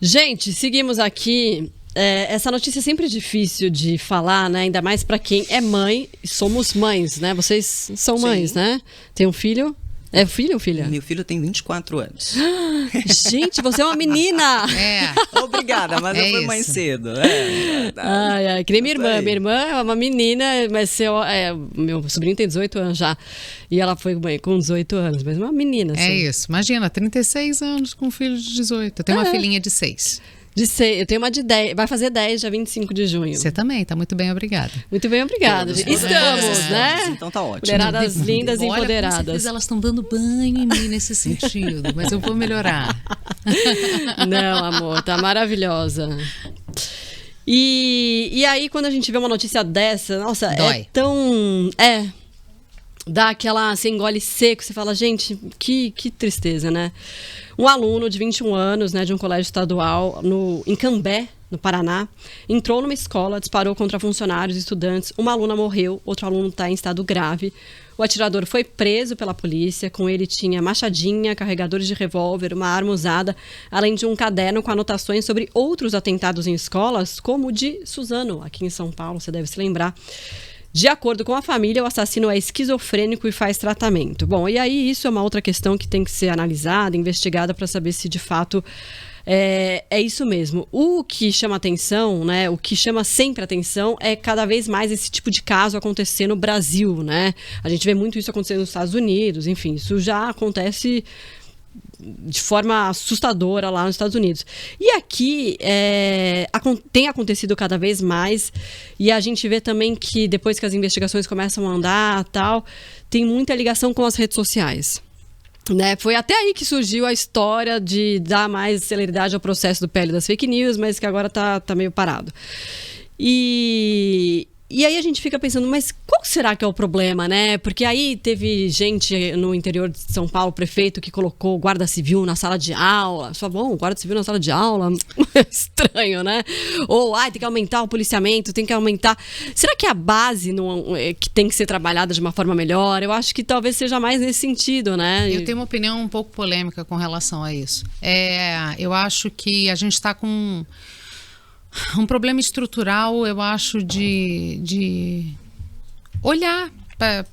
Gente, seguimos aqui. Essa notícia é sempre difícil de falar, né? Ainda mais pra quem é mãe. Somos mães, né? Vocês são mães, né? Tem um filho? É filho ou filha? Meu filho tem 24 anos. Gente, você é uma menina! Obrigada, mas eu fui mãe cedo. Que nem minha irmã. Minha irmã é uma menina, mas meu sobrinho tem 18 anos já. E ela foi mãe com 18 anos, mas uma menina. Assim. É isso, imagina, 36 anos com um filho de 18. Eu tenho uma filhinha de 6. Eu tenho uma de 10, vai fazer 10, dia 25 de junho. Você também, tá muito bem, obrigada. Muito bem, obrigada. Estamos, né? Então tá ótimo. Mulheradas lindas e empoderadas. Com certeza elas estão dando banho em mim nesse sentido, mas eu vou melhorar. Não, amor, tá maravilhosa. E aí, quando a gente vê uma notícia dessa, nossa, dói. É tão... dá aquela, você engole seco, você fala, gente, que tristeza, né? Um aluno de 21 anos, né, de um colégio estadual em Cambé, no Paraná, entrou numa escola, disparou contra funcionários e estudantes. Uma aluna morreu, outro aluno está em estado grave. O atirador foi preso pela polícia. Com ele tinha machadinha, carregadores de revólver, uma arma usada, além de um caderno com anotações sobre outros atentados em escolas, como o de Suzano, aqui em São Paulo, você deve se lembrar. De acordo com a família, o assassino é esquizofrênico e faz tratamento. Bom, e aí isso é uma outra questão que tem que ser analisada, investigada para saber se de fato é isso mesmo. O que chama atenção, né? O que chama sempre atenção é cada vez mais esse tipo de caso acontecer no Brasil, né? A gente vê muito isso acontecer nos Estados Unidos, enfim, isso já acontece de forma assustadora lá nos Estados Unidos. E aqui tem acontecido cada vez mais, e a gente vê também que depois que as investigações começam a andar, tal, tem muita ligação com as redes sociais. Né? Foi até aí que surgiu a história de dar mais celeridade ao processo do PL das fake news, mas que agora tá meio parado. E aí a gente fica pensando, mas qual será que é o problema, né? Porque aí teve gente no interior de São Paulo, prefeito, que colocou guarda civil na sala de aula. Só bom, guarda civil na sala de aula, estranho, né? Ou, tem que aumentar o policiamento, tem que aumentar... Será que a base que tem que ser trabalhada de uma forma melhor? Eu acho que talvez seja mais nesse sentido, né? Eu tenho uma opinião um pouco polêmica com relação a isso. Eu acho que a gente está com... um problema estrutural, eu acho, de olhar para...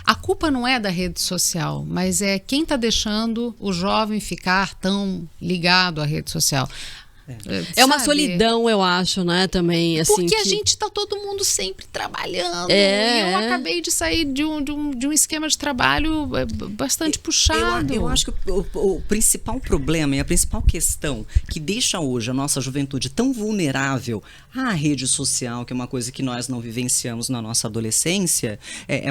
A culpa não é da rede social, mas é quem está deixando o jovem ficar tão ligado à rede social. É uma solidão, eu acho, né, também. Assim, porque a gente tá todo mundo sempre trabalhando. Eu acabei de sair de um esquema de trabalho bastante puxado. Eu acho que o principal problema e a principal questão que deixa hoje a nossa juventude tão vulnerável à rede social, que é uma coisa que nós não vivenciamos na nossa adolescência,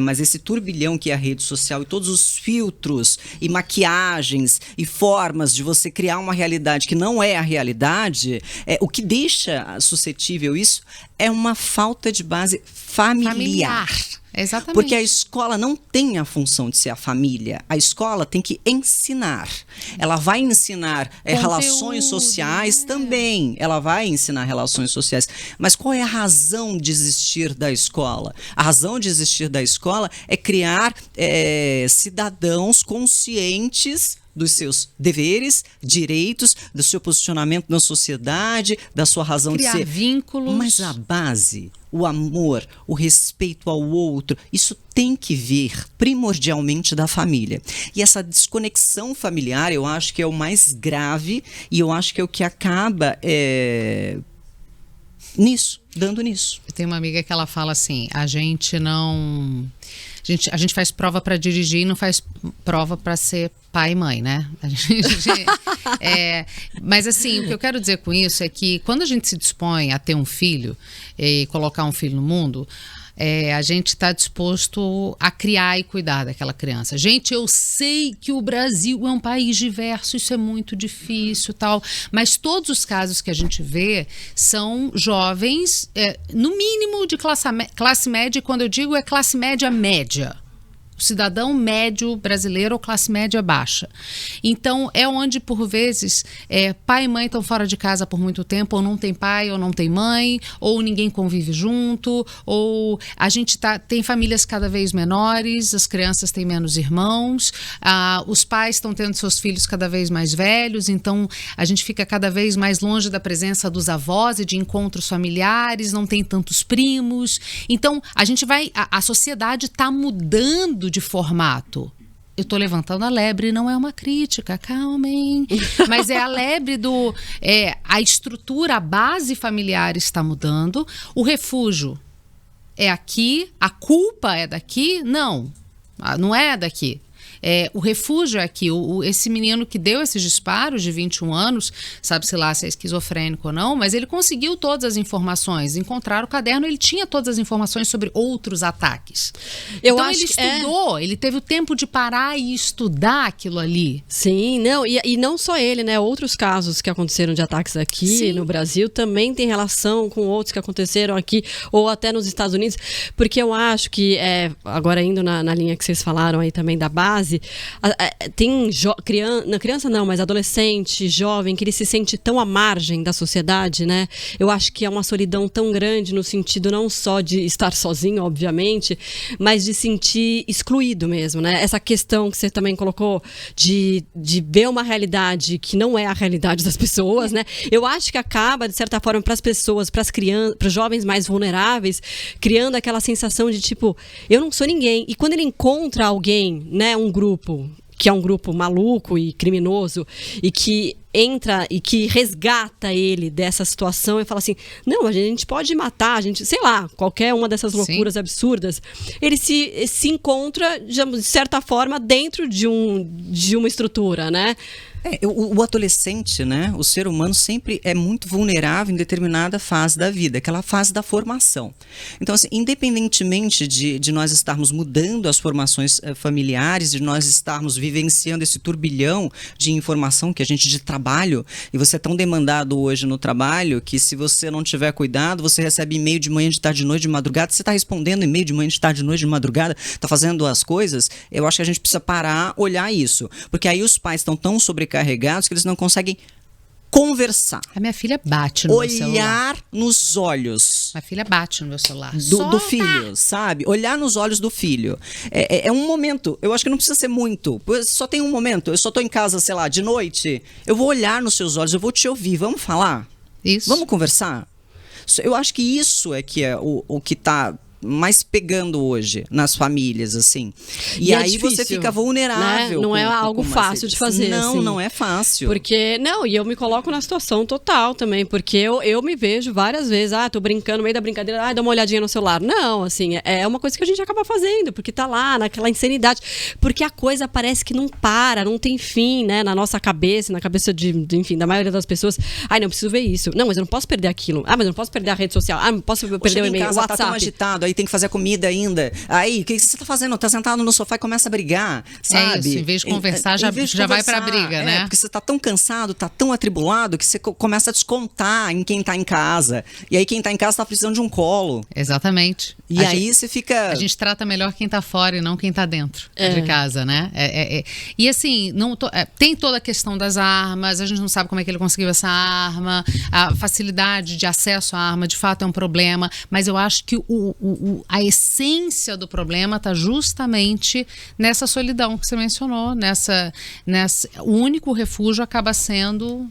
mas esse turbilhão que é a rede social e todos os filtros e maquiagens e formas de você criar uma realidade que não é a realidade, o que deixa suscetível isso é uma falta de base familiar. Exatamente. Porque a escola não tem a função de ser a família. A escola tem que ensinar. Ela vai ensinar relações sociais também. Ela vai ensinar relações sociais. Mas qual é a razão de existir da escola? A razão de existir da escola é criar cidadãos conscientes dos seus deveres, direitos, do seu posicionamento na sociedade, da sua razão de ser. Criar vínculos. Mas a base, o amor, o respeito ao outro, isso tem que vir primordialmente da família. E essa desconexão familiar, eu acho que é o mais grave e eu acho que é o que acaba dando nisso. Eu tenho uma amiga que ela fala assim, a gente faz prova para dirigir e não faz prova para ser pai e mãe, né? Mas assim, o que eu quero dizer com isso é que quando a gente se dispõe a ter um filho e colocar um filho no mundo, a gente está disposto a criar e cuidar daquela criança. Gente, eu sei que o Brasil é um país diverso, isso é muito difícil, tal, mas todos os casos que a gente vê são jovens, no mínimo de classe média, e quando eu digo classe média, média. o cidadão médio brasileiro ou classe média baixa. Então, é onde, por vezes, pai e mãe estão fora de casa por muito tempo, ou não tem pai, ou não tem mãe, ou ninguém convive junto, ou a gente tem famílias cada vez menores, as crianças têm menos irmãos, os pais estão tendo seus filhos cada vez mais velhos, então a gente fica cada vez mais longe da presença dos avós e de encontros familiares, não tem tantos primos. Então, a sociedade está mudando de formato. Eu estou levantando a lebre, não é uma crítica, calmem. Mas é a lebre a estrutura, a base familiar está mudando. O refúgio é aqui, a culpa é daqui? Não é daqui. O refúgio é aqui. Esse menino que deu esses disparos de 21 anos, sabe-se lá se é esquizofrênico ou não, mas ele conseguiu todas as informações. Encontraram o caderno, ele tinha todas as informações sobre outros ataques. Então ele estudou, ele teve o tempo de parar e estudar aquilo ali. Sim, não, e não só ele, né? Outros casos que aconteceram de ataques aqui no Brasil também tem relação com outros que aconteceram aqui ou até nos Estados Unidos, porque eu acho que, agora indo na linha que vocês falaram aí também da base, tem criança não, mas adolescente, jovem, que ele se sente tão à margem da sociedade, né? Eu acho que é uma solidão tão grande no sentido não só de estar sozinho, obviamente, mas de sentir excluído mesmo, né? Essa questão que você também colocou de ver uma realidade que não é a realidade das pessoas, né? Eu acho que acaba, de certa forma, para as pessoas, para as crianças, para os jovens mais vulneráveis, criando aquela sensação de tipo, eu não sou ninguém. E quando ele encontra alguém, né, um grupo, que é um grupo maluco e criminoso, e que entra e que resgata ele dessa situação e fala assim, não, a gente pode matar, a gente, sei lá, qualquer uma dessas loucuras absurdas, ele se encontra, de certa forma, dentro de uma estrutura, né? O adolescente, né, o ser humano sempre é muito vulnerável em determinada fase da vida, aquela fase da formação. Então, assim, independentemente de nós estarmos mudando as formações familiares, de nós estarmos vivenciando esse turbilhão de informação que a gente de trabalho, e você é tão demandado hoje no trabalho que se você não tiver cuidado, você recebe e-mail de manhã, de tarde, de noite, de madrugada, você está respondendo e-mail de manhã, de tarde, de noite, de madrugada, está fazendo as coisas. Eu acho que a gente precisa parar, olhar isso, porque aí os pais estão tão sobrecarregados que eles não conseguem conversar. A minha filha bate no meu celular. Olhar nos olhos. Minha filha bate no meu celular. Do filho, sabe? Olhar nos olhos do filho. É um momento. Eu acho que não precisa ser muito. Só tem um momento. Eu só tô em casa, sei lá, de noite. Eu vou olhar nos seus olhos, eu vou te ouvir. Vamos falar? Isso. Vamos conversar? Eu acho que isso é que é o que tá mais pegando hoje nas famílias, assim. E aí difícil, você fica vulnerável. Né? Não é algo fácil de fazer. Não, assim. Não é fácil. Porque, e eu me coloco na situação total também, porque eu me vejo várias vezes, tô brincando no meio da brincadeira, dá uma olhadinha no celular. Não, assim, é uma coisa que a gente acaba fazendo, porque tá lá, naquela insanidade. Porque a coisa parece que não para, não tem fim, né? Na nossa cabeça, na cabeça enfim, da maioria das pessoas. Não preciso ver isso. Não, mas eu não posso perder aquilo. Mas eu não posso perder a rede social. Não posso perder o e-mail, o WhatsApp. Tá tão agitado, aí tem que fazer comida ainda. Aí, o que você tá fazendo? Tá sentado no sofá e começa a brigar, sabe? É isso, em vez de conversar, já vai pra briga, né? Porque você tá tão cansado, tá tão atribulado, que você começa a descontar em quem tá em casa. E aí quem tá em casa tá precisando de um colo. Exatamente. E aí você fica... A gente trata melhor quem tá fora e não quem tá dentro de casa, né? E assim, tem toda a questão das armas, a gente não sabe como é que ele conseguiu essa arma, a facilidade de acesso à arma, de fato é um problema, mas eu acho que a essência do problema está justamente nessa solidão que você mencionou, o único refúgio acaba sendo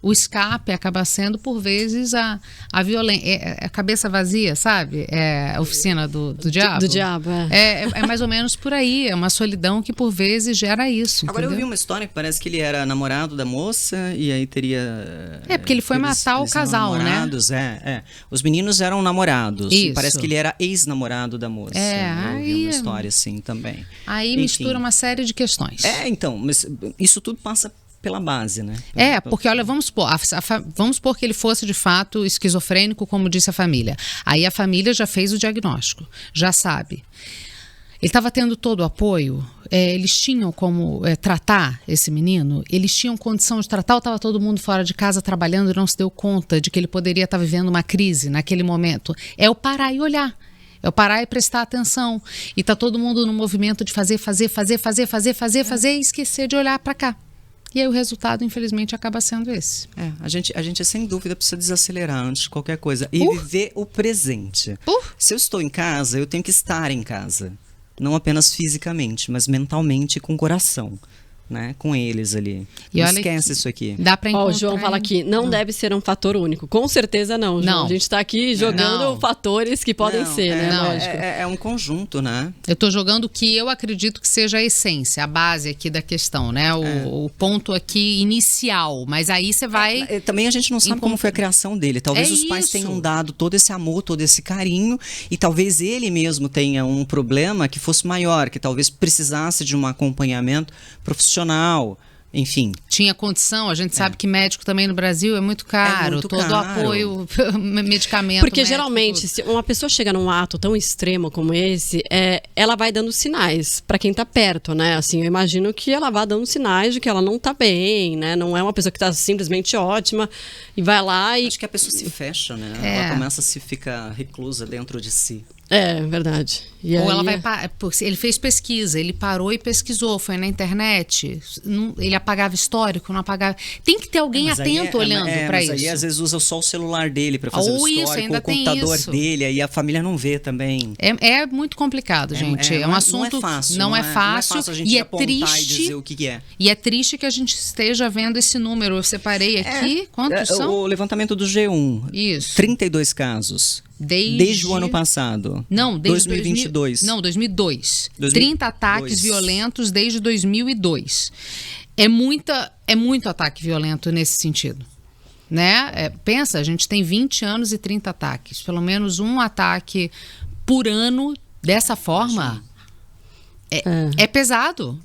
o escape, acaba sendo por vezes a violência, a cabeça vazia, sabe? É a oficina do diabo. Do diabo, é mais ou menos por aí, é uma solidão que por vezes gera isso. Agora entendeu? eu vi uma história que parece que ele era namorado da moça e aí teria... porque ele foi matar o casal, namorados, né? Os meninos eram namorados. Isso. Parece que ele era ex-namorado da moça. Eu vi uma história assim também. Aí enfim, mistura uma série de questões. Então, mas isso tudo passa pela base, né? Porque olha, vamos supor que ele fosse de fato esquizofrênico, como disse a família. Aí a família já fez o diagnóstico, já sabe. Ele estava tendo todo o apoio, eles tinham como tratar esse menino, eles tinham condição de tratar, ou estava todo mundo fora de casa trabalhando e não se deu conta de que ele poderia estar vivendo uma crise naquele momento. É o parar e olhar. É eu parar e prestar atenção. E tá todo mundo no movimento de fazer e esquecer de olhar para cá. E aí o resultado, infelizmente, acaba sendo esse. A gente sem dúvida precisa desacelerar antes de qualquer coisa. E viver o presente. Se eu estou em casa, eu tenho que estar em casa. Não apenas fisicamente, mas mentalmente e com o coração. Né, com eles ali. E não olha, esquece isso aqui. Dá para encontrar. O João fala aqui, não deve ser um fator único. Com certeza não, João. Não. A gente está aqui jogando fatores que podem ser, né? Lógico. É um conjunto, né? Eu estou jogando o que eu acredito que seja a essência, a base aqui da questão, né? O ponto aqui inicial. Mas aí você vai... Também a gente não sabe como foi a criação dele. Talvez os pais tenham dado todo esse amor, todo esse carinho, e talvez ele mesmo tenha um problema que fosse maior, que talvez precisasse de um acompanhamento profissional, enfim. Tinha condição, a gente sabe que médico também no Brasil é muito caro, todo o apoio, medicamento. Porque médico, geralmente, se uma pessoa chega num ato tão extremo como esse, ela vai dando sinais para quem tá perto, né? Assim, eu imagino que ela vá dando sinais de que ela não tá bem, né? Não é uma pessoa que tá simplesmente ótima e vai lá e... Acho que a pessoa se fecha, né? Ela começa a se ficar reclusa dentro de si. É, verdade. E ou aí... ela vai... Ele fez pesquisa, ele parou e pesquisou, foi na internet, ele apagava histórico, não apagava... Tem que ter alguém atento olhando para isso. Mas aí às vezes usa só o celular dele para fazer o histórico, ainda o computador tem dele, aí a família não vê também. É muito complicado, gente. É um assunto... Não é fácil a gente e apontar triste, e dizer o que é. E é triste que a gente esteja vendo esse número. Eu separei aqui, quantos são? O levantamento do G1. Isso. 32 casos. Desde o ano passado. Não, desde 2022. 2002. 30 ataques violentos desde 2002. É muito ataque violento nesse sentido. Né? Pensa, a gente tem 20 anos e 30 ataques. Pelo menos um ataque por ano dessa forma. É pesado.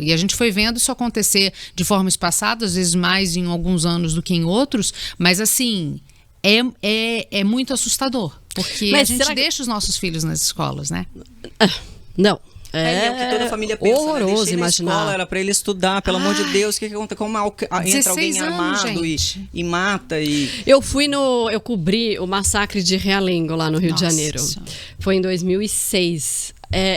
E a gente foi vendo isso acontecer de forma espaçada, às vezes mais em alguns anos do que em outros, mas assim... É muito assustador, porque a gente deixa os nossos filhos nas escolas, né? Não. É o que toda família pensa, horroroso, né? imaginar. Na escola era para ele estudar, pelo amor de Deus, o que acontece? Como entra alguém armado e mata e... Eu cobri o massacre de Realengo lá no Rio de Janeiro. Foi em 2006.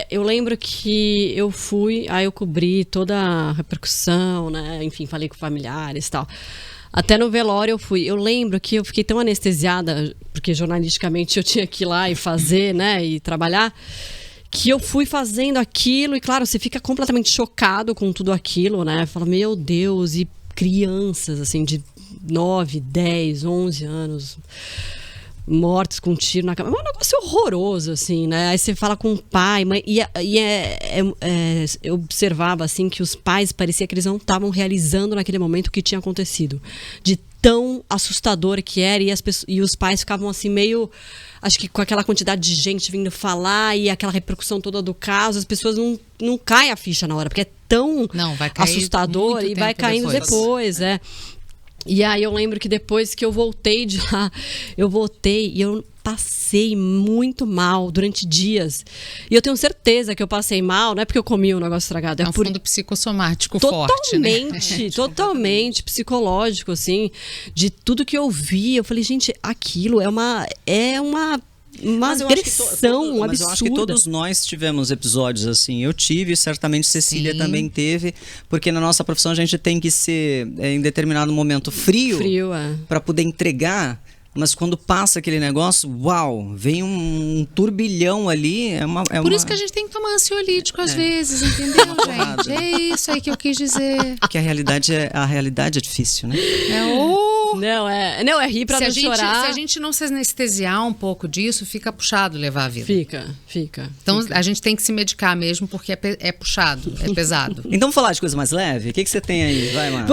Eu lembro que eu fui, aí eu cobri toda a repercussão, né? Enfim, falei com familiares e tal. Até no velório eu fui. Eu lembro que eu fiquei tão anestesiada, porque jornalisticamente eu tinha que ir lá e fazer, né, e trabalhar, que eu fui fazendo aquilo e, claro, você fica completamente chocado com tudo aquilo, né? Fala, meu Deus, e crianças, assim, de 9, 10, 11 anos... mortos com um tiro na cabeça. É um negócio horroroso, assim, né? Aí você fala com o pai, mãe, eu observava, assim, que os pais parecia que eles não estavam realizando naquele momento o que tinha acontecido. De tão assustador que era, e os pais ficavam, assim, meio... Acho que com aquela quantidade de gente vindo falar e aquela repercussão toda do caso, as pessoas não caem a ficha na hora, porque é tão assustador e vai caindo depois, E aí eu lembro que depois que eu voltei de lá, eu passei muito mal durante dias. E eu tenho certeza que eu passei mal, não é porque eu comi um negócio estragado. É um fundo psicossomático forte, né? Totalmente psicológico, assim, de tudo que eu vi. Eu falei, gente, aquilo é uma agressão absurda. Mas eu acho que todos nós tivemos episódios assim. Eu tive, certamente Cecília também teve, porque na nossa profissão a gente tem que ser, em determinado momento, frio para poder entregar. Mas quando passa aquele negócio, uau, vem um turbilhão ali. Por isso que a gente tem que tomar ansiolítico às vezes, entendeu, gente? É isso aí que eu quis dizer. Porque a realidade é difícil, né? Não, é rir pra não chorar. Se a gente não se anestesiar um pouco disso, fica puxado levar a vida. Fica. Então a gente tem que se medicar mesmo, porque é puxado, é pesado. Então vamos falar de coisa mais leve? O que você tem aí? Vai lá.